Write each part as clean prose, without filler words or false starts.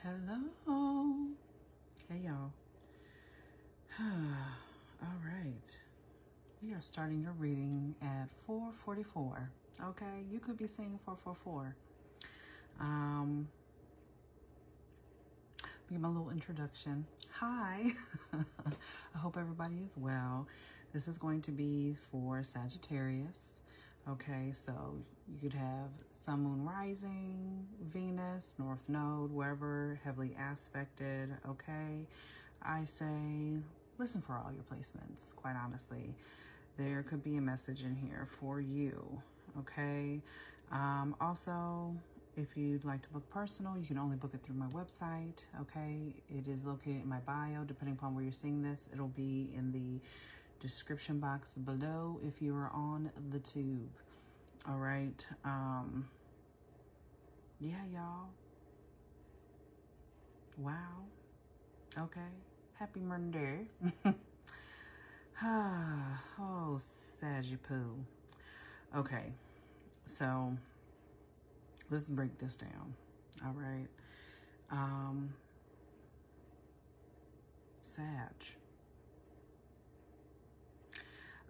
Hello. Hey, y'all. All right. We are starting your reading at 4:44. Okay, you could be saying 444. Give my little introduction. Hi. I hope everybody is well. This is going to be for Sagittarius. Okay, so you could have Sun, Moon, Rising, Venus, North Node, wherever heavily aspected. Okay, I say listen for all your placements. Quite honestly, there could be a message in here for you. Okay. Also, if you'd like to book personal, you can only book it through my website. Okay, it is located in my bio. Depending upon where you're seeing this, it'll be in the description box below if you are on the tube. All right. Yeah, y'all. Wow. Okay. Happy Monday. Oh, Sagittarius. Okay, so let's break this down. All right. Sag.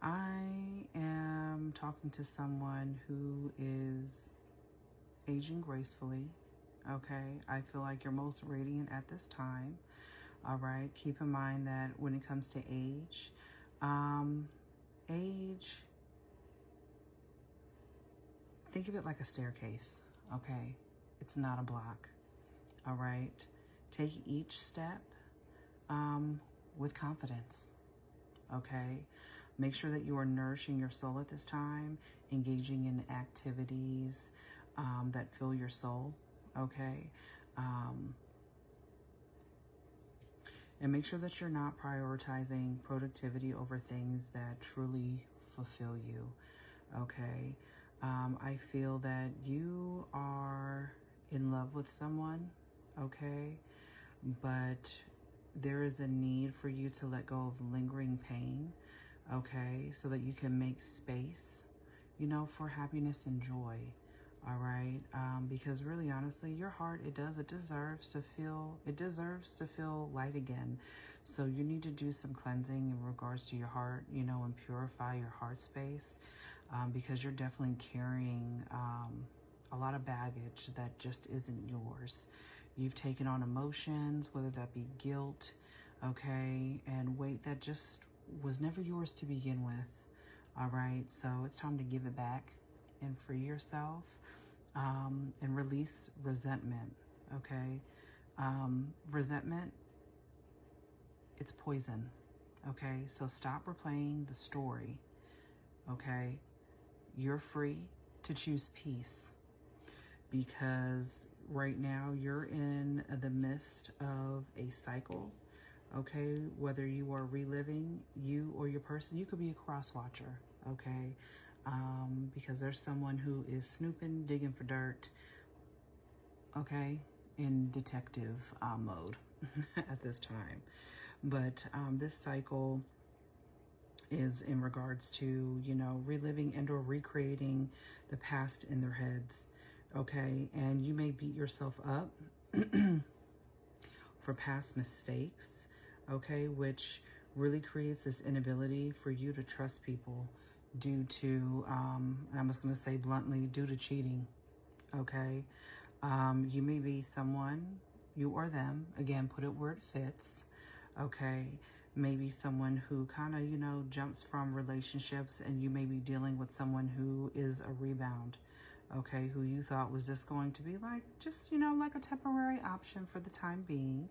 I am talking to someone who is aging gracefully. Okay. I feel like you're most radiant at this time. All right. Keep in mind that when it comes to age, think of it like a staircase. Okay. It's not a block. All right. Take each step with confidence. Okay. Make sure that you are nourishing your soul at this time, engaging in activities that fill your soul. Okay. And make sure that you're not prioritizing productivity over things that truly fulfill you. Okay. I feel that you are in love with someone. Okay. But there is a need for you to let go of lingering pain. Okay. So that you can make space, you know, for happiness and joy. All right. Because really, honestly, your heart, it deserves to feel light again. So you need to do some cleansing in regards to your heart, you know, and purify your heart space, because you're definitely carrying a lot of baggage that just isn't yours. You've taken on emotions, whether that be guilt, okay, and weight that just was never yours to begin with. All right. So it's time to give it back and free yourself, and release resentment. Okay. Resentment, it's poison. Okay. So stop replaying the story. Okay. You're free to choose peace, because right now you're in the midst of a cycle. Okay. Whether you are reliving, you or your person, you could be a cross watcher. Okay. Because there's someone who is snooping, digging for dirt, okay, in detective mode at this time. But this cycle is in regards to, you know, reliving and or recreating the past in their heads, okay? And you may beat yourself up for past mistakes, okay, which really creates this inability for you to trust people due to, and I'm just going to say bluntly, due to cheating, okay? You may be someone, you or them, again, put it where it fits, okay? Maybe someone who kind of, you know, jumps from relationships, and you may be dealing with someone who is a rebound, okay? Who you thought was just going to be like, just, you know, like a temporary option for the time being,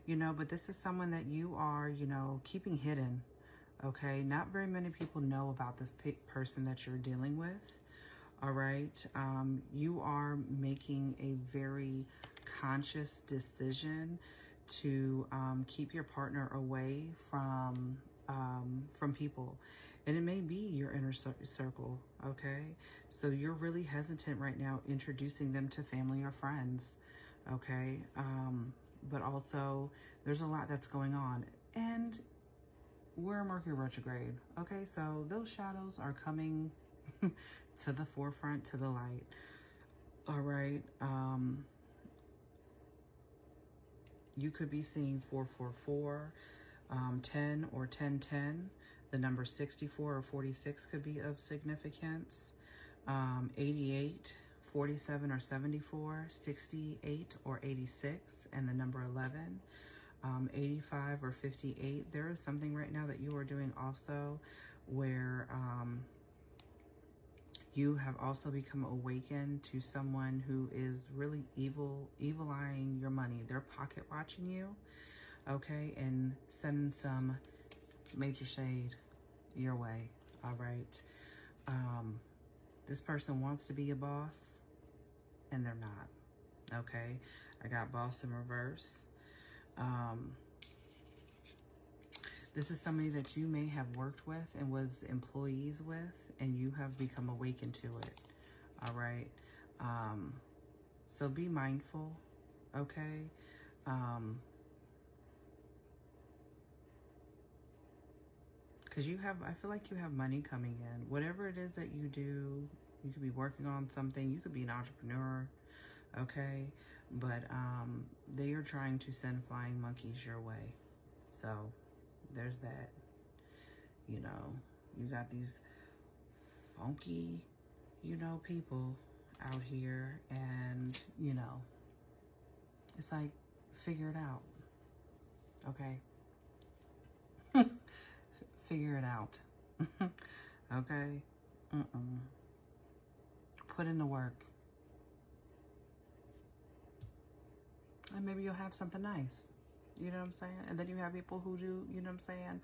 you know, but this is someone that you are, you know, keeping hidden. Okay, not very many people know about this person that you're dealing with. All right, you are making a very conscious decision to keep your partner away from people, and it may be your inner circle. Okay, so you're really hesitant right now introducing them to family or friends. Okay, but also there's a lot that's going on, and we're Mercury retrograde. Okay, so those shadows are coming to the forefront, to the light. All right. You could be seeing 444, 10 or 1010. The number 64 or 46 could be of significance. 88, 47 or 74, 68 or 86, and the number 11. 85 or 58. There is something right now that you are doing also where you have also become awakened to someone who is really evil-eyeing your money. They're pocket watching you, okay, and sending some major shade your way, all right? This person wants to be a boss, and they're not, okay? I got boss in reverse. This is somebody that you may have worked with and was employees with, and you have become awakened to it, all right? So be mindful, okay? Because I feel like you have money coming in. Whatever it is that you do, you could be working on something. You could be an entrepreneur, okay? But they are trying to send flying monkeys your way. So there's that. You know, you got these funky, you know, people out here, and, you know, it's like, figure it out, okay? Figure it out, okay? Put in the work. And maybe you'll have something nice, you know what I'm saying? And then you have people who do, you know what I'm saying?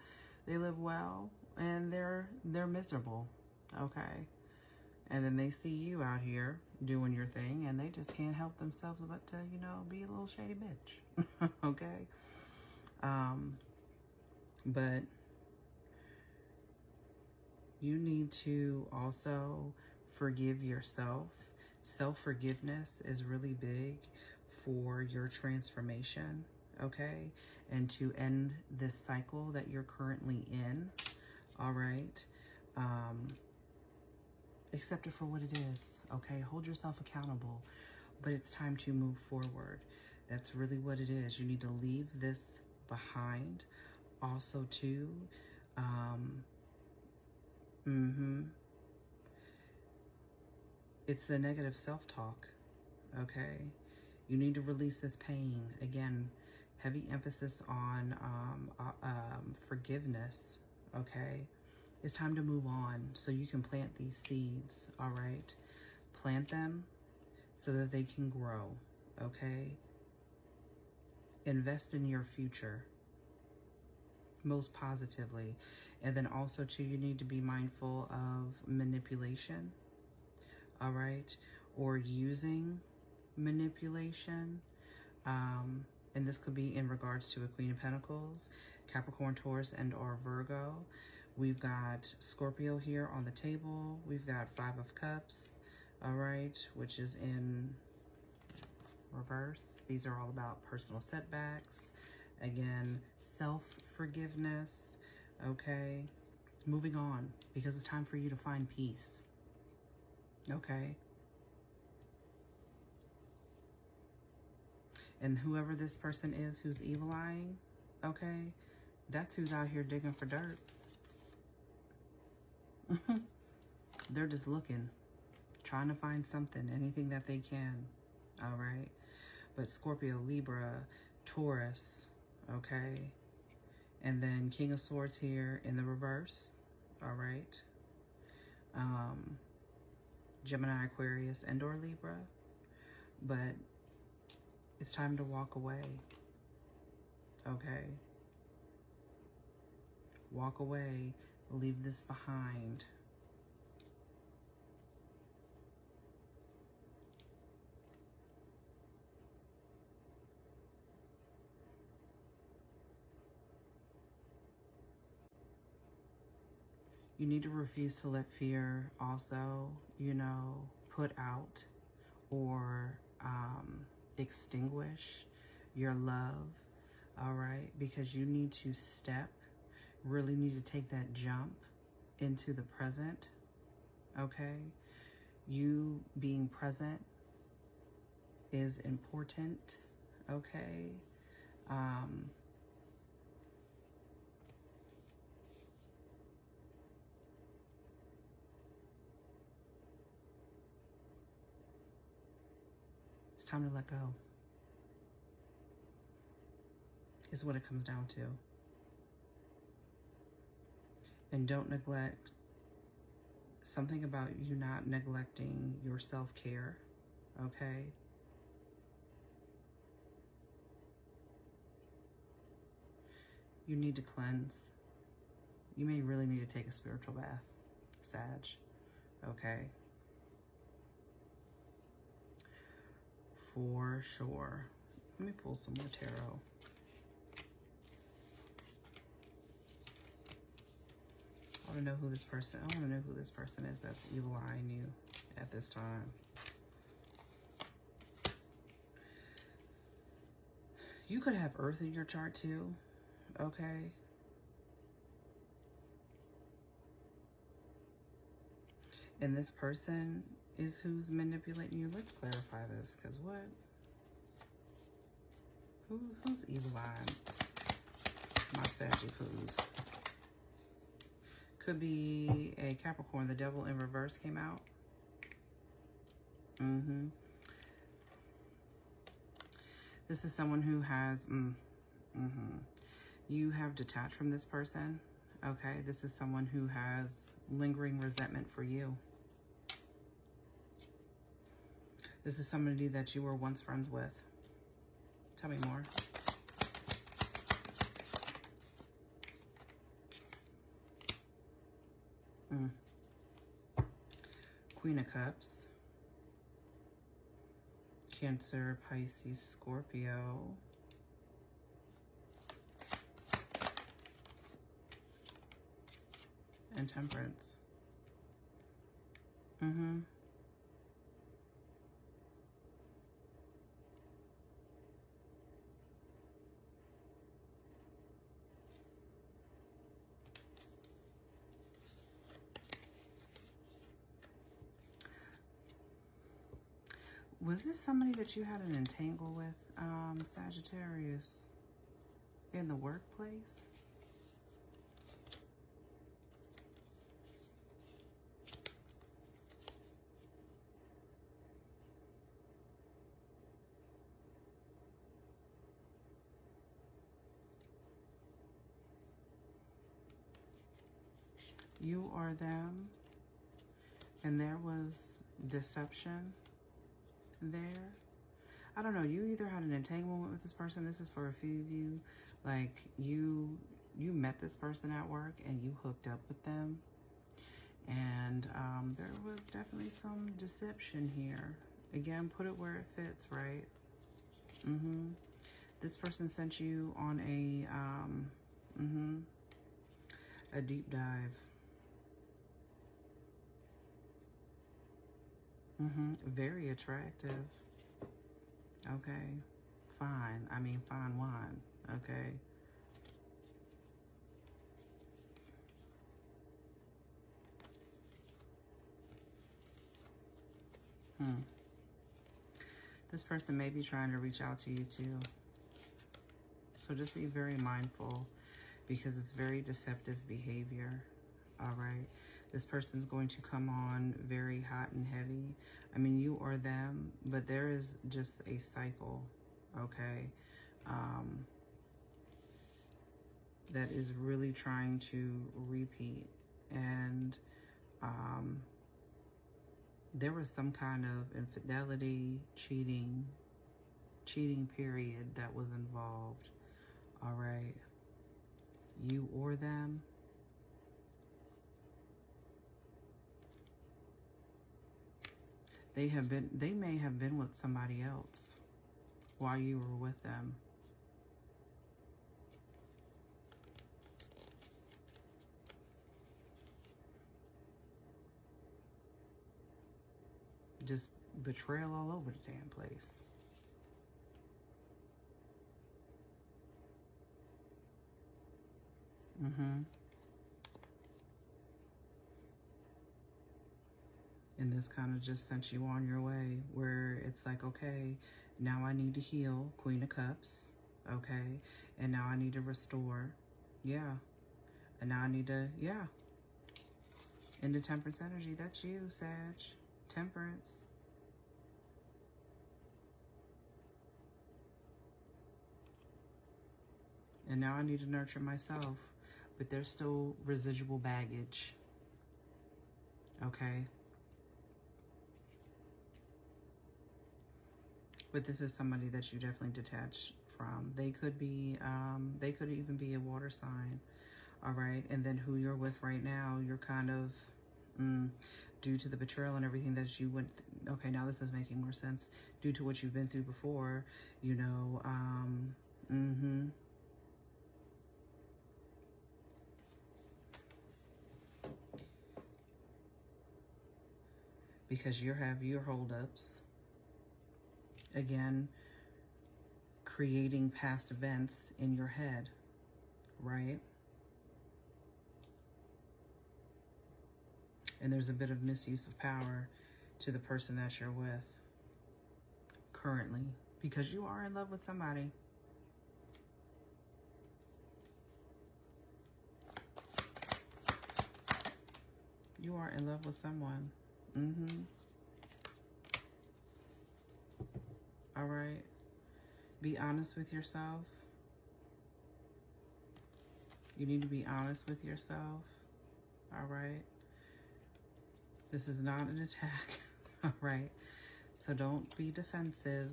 They live well, and they're miserable, okay? And then they see you out here doing your thing, and they just can't help themselves but to, you know, be a little shady bitch, okay? But you need to also forgive yourself. Self-forgiveness is really big for your transformation, okay? And to end this cycle that you're currently in, all right? Accept it for what it is, okay? Hold yourself accountable, but it's time to move forward. That's really what it is. You need to leave this behind. Also, too, it's the negative self-talk, okay? You need to release this pain. Again, heavy emphasis on forgiveness, okay? It's time to move on so you can plant these seeds, all right? Plant them so that they can grow, okay? Invest in your future most positively. And then also, too, you need to be mindful of manipulation, all right? Or using manipulation. And this could be in regards to a Queen of Pentacles, Capricorn, Taurus, and or Virgo. We've got Scorpio here on the table. We've got Five of Cups, all right, which is in reverse. These are all about personal setbacks. Again, self-forgiveness, okay? Moving on, because it's time for you to find peace, okay? And whoever this person is who's evil-eyeing, okay, that's who's out here digging for dirt. They're just looking, trying to find something, anything that they can, all right? But Scorpio, Libra, Taurus, okay? And then King of Swords here in the reverse, all right? Gemini, Aquarius, and or Libra. But it's time to walk away, okay? Walk away, leave this behind. You need to refuse to let fear also, you know, put out or extinguish your love, all right? Because you need to really need to take that jump into the present, okay? You being present is important, okay? It's time to let go. Is what it comes down to. And don't neglect, something about you not neglecting your self-care, okay? You need to cleanse. You may really need to take a spiritual bath, Sag, okay? For sure. Let me pull some more tarot. I want to know who this person, I want to know who this person is that's evil eyeing you at this time. You could have Earth in your chart too, okay? And this person is who's manipulating you. Let's clarify this, because what? Who's evil eyeing my Saggy-poos? Could be a Capricorn. The Devil in reverse came out. This is someone who has, you have detached from this person, okay? This is someone who has lingering resentment for you. This is somebody that you were once friends with. Tell me more. Queen of Cups. Cancer, Pisces, Scorpio. And Temperance. Was this somebody that you had an entangle with, Sagittarius, in the workplace? You or them, and there was deception there. I don't know, you either had an entanglement with this person. This is for a few of you. Like you met this person at work and you hooked up with them, and there was definitely some deception here. Again, put it where it fits, right? This person sent you on a deep dive. Very attractive. Okay. Fine. I mean, fine wine. Okay. This person may be trying to reach out to you too. So just be very mindful, because it's very deceptive behavior. All right. This person's going to come on very hot and heavy. I mean, you or them, but there is just a cycle, okay, that is really trying to repeat. And there was some kind of infidelity, cheating period that was involved. All right. You or them. They may have been with somebody else while you were with them. Just betrayal all over the damn place. And this kind of just sent you on your way, where it's like, okay, now I need to heal. Queen of Cups. okay? And now I need to restore. Yeah. And now I need to, yeah. Into temperance energy. That's you, Sag. Temperance. And now I need to nurture myself. But there's still residual baggage. Okay? But this is somebody that you definitely detach from. They could be, they could even be a water sign. All right? And then who you're with right now, you're kind of, due to the betrayal and everything that you went okay, now this is making more sense. Due to what you've been through before, you know, because you have your holdups. Again, creating past events in your head, right? And there's a bit of misuse of power to the person that you're with currently, because you are in love with somebody. You are in love with someone. All right. Be honest with yourself. You need to be honest with yourself. All right. This is not an attack. All right. So don't be defensive.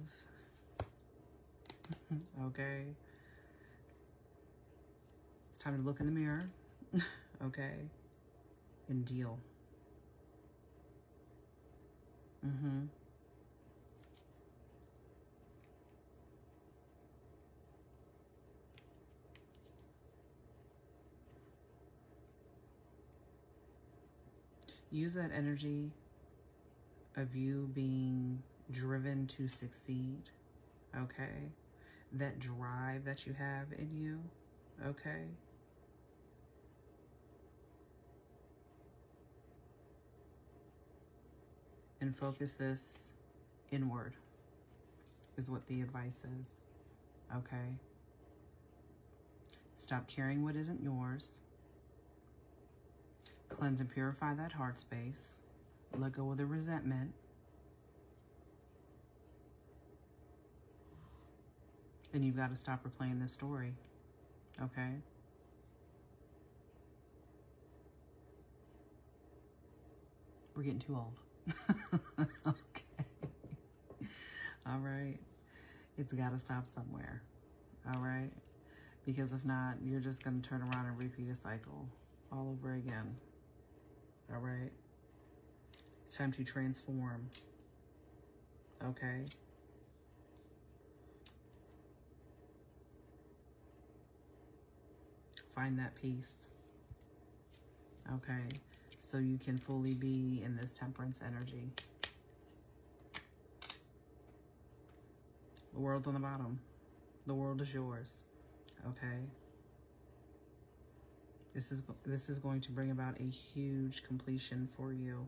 Okay. It's time to look in the mirror. Okay. And deal. Use that energy of you being driven to succeed, okay? That drive that you have in you, okay? And focus this inward, is what the advice is, okay? Stop carrying what isn't yours. Cleanse and purify that heart space. Let go of the resentment. And you've got to stop replaying this story, okay? We're getting too old. Okay. All right. It's got to stop somewhere, all right? Because if not, you're just going to turn around and repeat a cycle all over again, all right? It's time to transform, okay? Find that peace, okay? So you can fully be in this temperance energy. The world's on the bottom. The world is yours, okay? This is going to bring about a huge completion for you.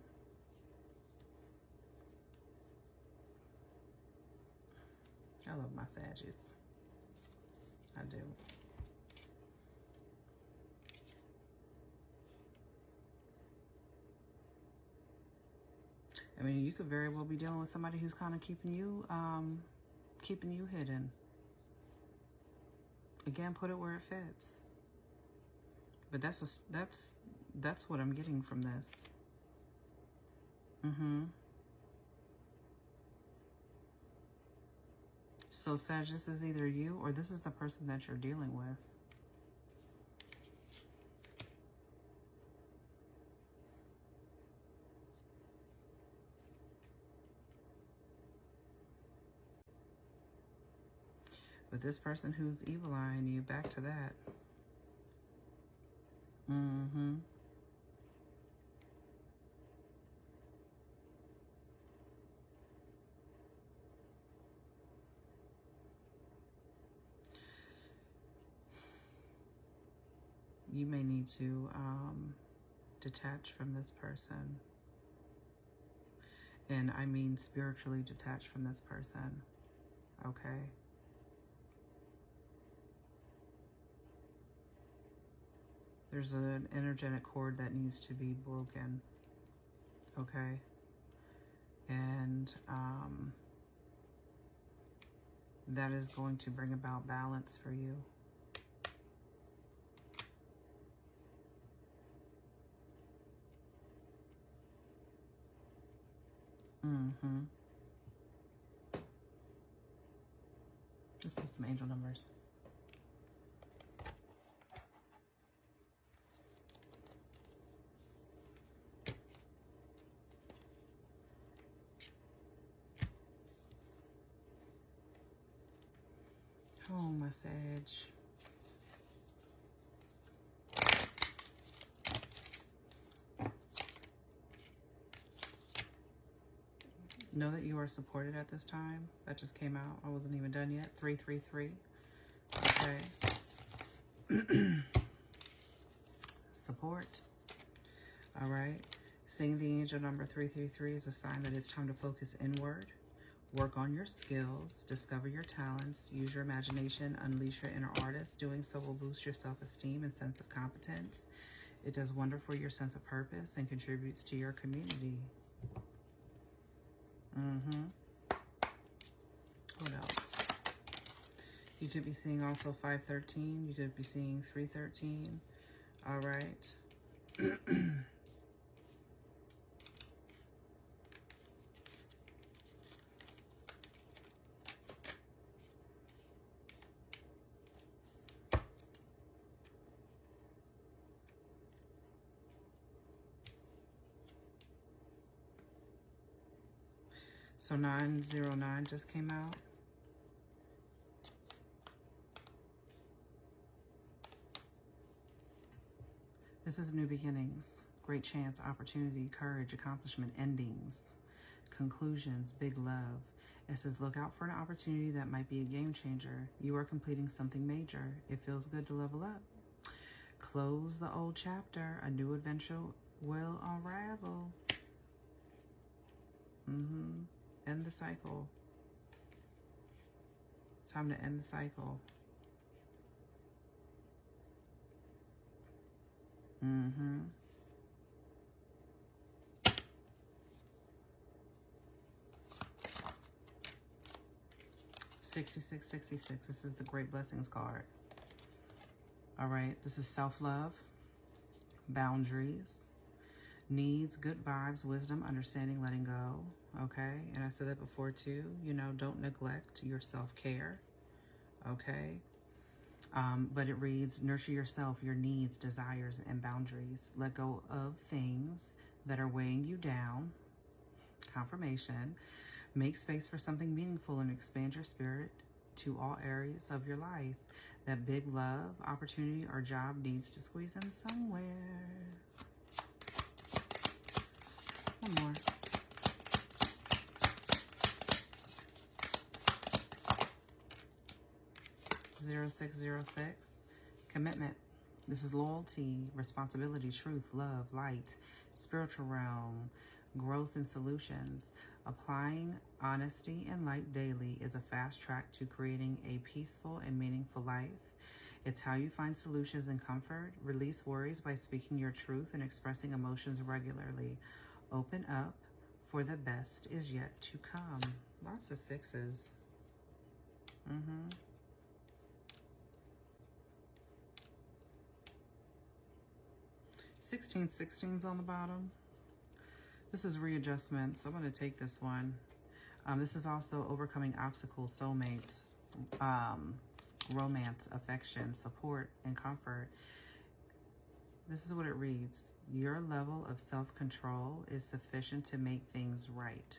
I love my Saggies. I do. I mean, you could very well be dealing with somebody who's kind of keeping you hidden. Again, put it where it fits. But that's what I'm getting from this. So, Sag, this is either you or this is the person that you're dealing with. But this person who's evil eyeing you, back to that. You may need to detach from this person. And I mean spiritually detach from this person. Okay? There's an energetic cord that needs to be broken, okay? And that is going to bring about balance for you. Let's put some angel numbers. Oh, my Sag. Know that you are supported at this time. That just came out. I wasn't even done yet. 333. Okay. Support. All right. Seeing the angel number 333 is a sign that it's time to focus inward. Work on your skills. Discover your talents. Use your imagination. Unleash your inner artist. Doing so will boost your self-esteem and sense of competence. It does wonder for your sense of purpose and contributes to your community. What else? You could be seeing also 513. You could be seeing 313. All right. So 909 just came out. This is new beginnings, great chance, opportunity, courage, accomplishment, endings, conclusions, big love. It says look out for an opportunity that might be a game changer. You are completing something major. It feels good to level up. Close the old chapter. A new adventure will unravel. End the cycle. It's time to end the cycle. 6666. This is the Great Blessings card. All right. This is self-love, boundaries, needs, good vibes, wisdom, understanding, letting go. Okay. And I said that before too. You know, don't neglect your self-care. Okay. But it reads, nurture yourself, your needs, desires, and boundaries. Let go of things that are weighing you down. Confirmation. Make space for something meaningful and expand your spirit to all areas of your life. That big love, opportunity, or job needs to squeeze in somewhere. One more. (0606). Commitment. This is loyalty, responsibility, truth, love, light, spiritual realm, growth and solutions. Applying honesty and light daily is a fast track to creating a peaceful and meaningful life. It's how you find solutions and comfort. Release worries by speaking your truth and expressing emotions regularly. Open up, for the best is yet to come. Lots of sixes. 1616's on the bottom. This is readjustments. I'm going to take this one. This is also overcoming obstacles, soulmates, romance, affection, support, and comfort. This is what it reads. Your level of self-control is sufficient to make things right.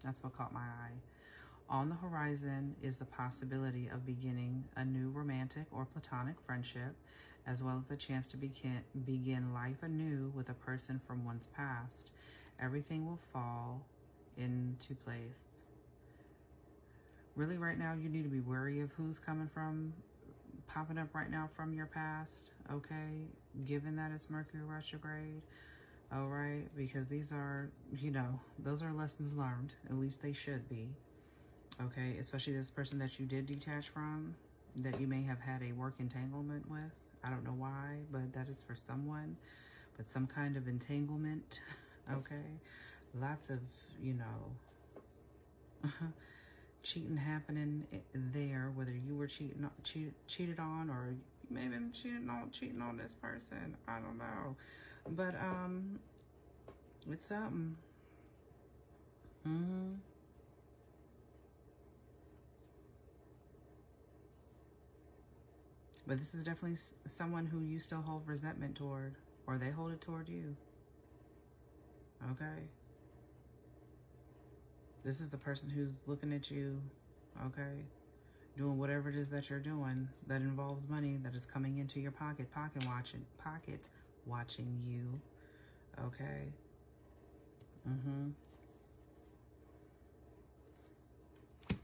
That's what caught my eye. On the horizon is the possibility of beginning a new romantic or platonic friendship, as well as a chance to begin life anew with a person from one's past. Everything will fall into place. Really, right now, you need to be wary of who's popping up right now from your past, okay? Given that it's Mercury retrograde, all right? Because these are, you know, those are lessons learned. At least they should be, okay? Especially this person that you did detach from, that you may have had a work entanglement with, I don't know why, but that is for someone. But some kind of entanglement, okay? Lots of, you know, cheating happening there, whether you were cheated on, or maybe I'm cheating on this person. I don't know. But it's something. But this is definitely someone who you still hold resentment toward, or they hold it toward you. Okay? This is the person who's looking at you, okay? Doing whatever it is that you're doing that involves money that is coming into your pocket, pocket watching you, okay?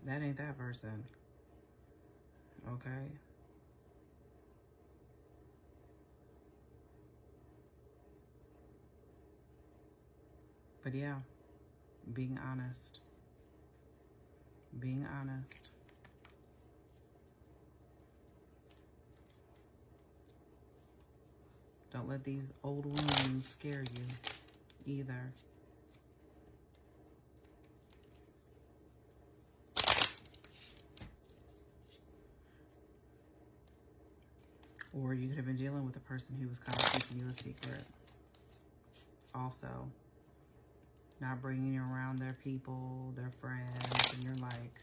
That ain't that person, okay? But yeah, being honest. Being honest. Don't let these old wounds scare you either. Or you could have been dealing with a person who was kind of keeping you a secret. Also, not bringing you around their people, their friends, and you're like,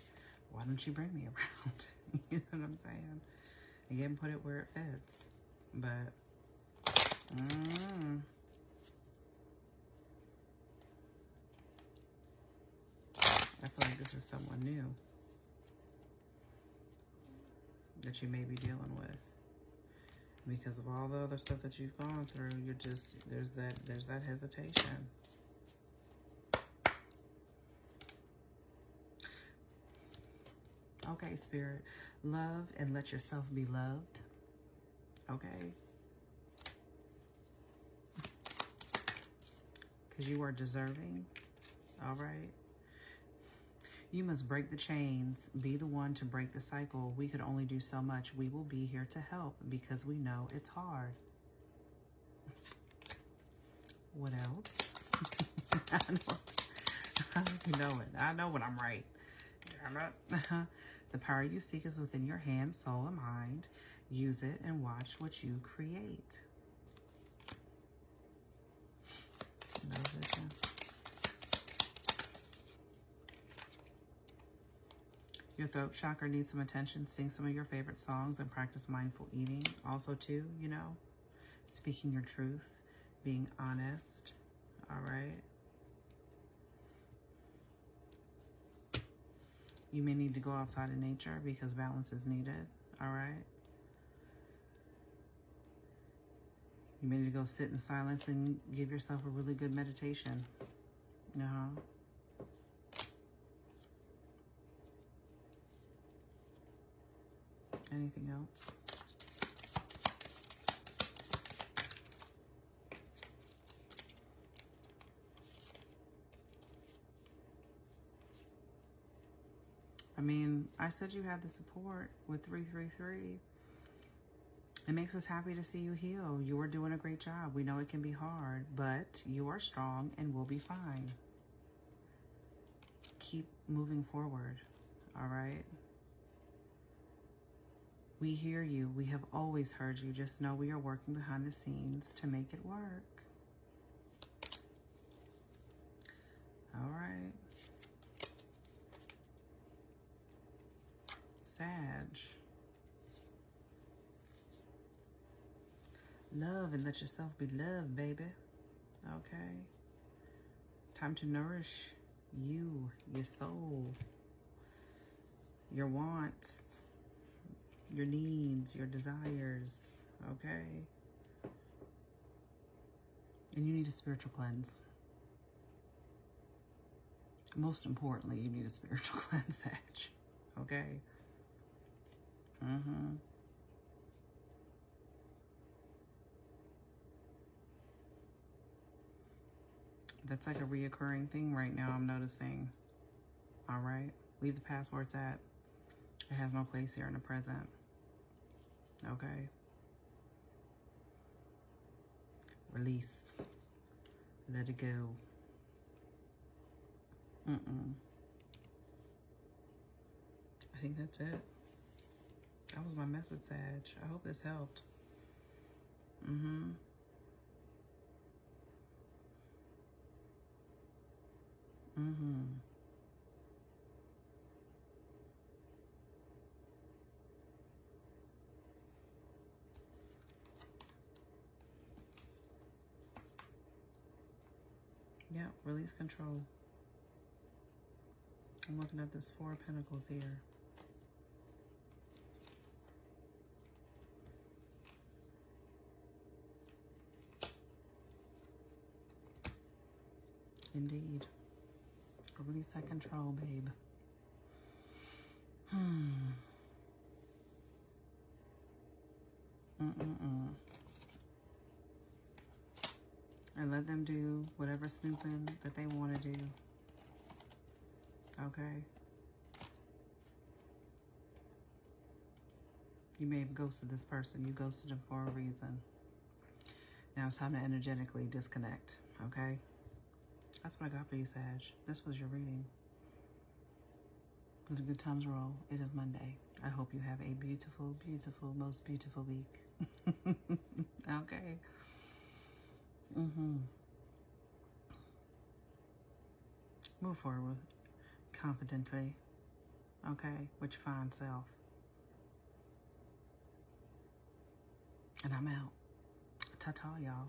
why don't you bring me around? You know what I'm saying? Again, put it where it fits. But, I feel like this is someone new that you may be dealing with. Because of all the other stuff that you've gone through, you're just, there's that hesitation. Okay, Spirit, love and let yourself be loved. Okay? Because you are deserving. All right? You must break the chains. Be the one to break the cycle. We could only do so much. We will be here to help because we know it's hard. What else? I know it. I know when I'm right. The power you seek is within your hands, soul, and mind. Use it and watch what you create. No vision. Your throat chakra needs some attention. Sing some of your favorite songs and practice mindful eating. Also, too, you know, speaking your truth, being honest. All right. You may need to go outside in nature because balance is needed. All right. You may need to go sit in silence and give yourself a really good meditation. Anything else? I mean, I said you had the support with 333. It makes us happy to see you heal. You are doing a great job. We know it can be hard, but you are strong and will be fine. Keep moving forward, all right? We hear you. We have always heard you. Just know we are working behind the scenes to make it work. All right. Sag. Love and let yourself be loved, baby. Okay? Time to nourish you, your soul, your wants, your needs, your desires. Okay? And you need a spiritual cleanse. Most importantly, you need a spiritual cleanse, Sag. Okay? That's like a reoccurring thing right now, I'm noticing. All right? Leave the past where it's at. It has no place here in the present. Okay? Release. Let it go. I think that's it. That was my message, Sag. I hope this helped. Yeah, release control. I'm looking at this Four of Pentacles here. Indeed. Release that control, babe. And let them do whatever snooping that they want to do. Okay? You may have ghosted this person. You ghosted them for a reason. Now it's time to energetically disconnect. Okay? That's what I got for you, Sag. This was your reading. Let the good times roll. It is Monday. I hope you have a beautiful, beautiful, most beautiful week. Okay? Move forward confidently. Okay? With your fine self. And I'm out. Ta-ta, y'all.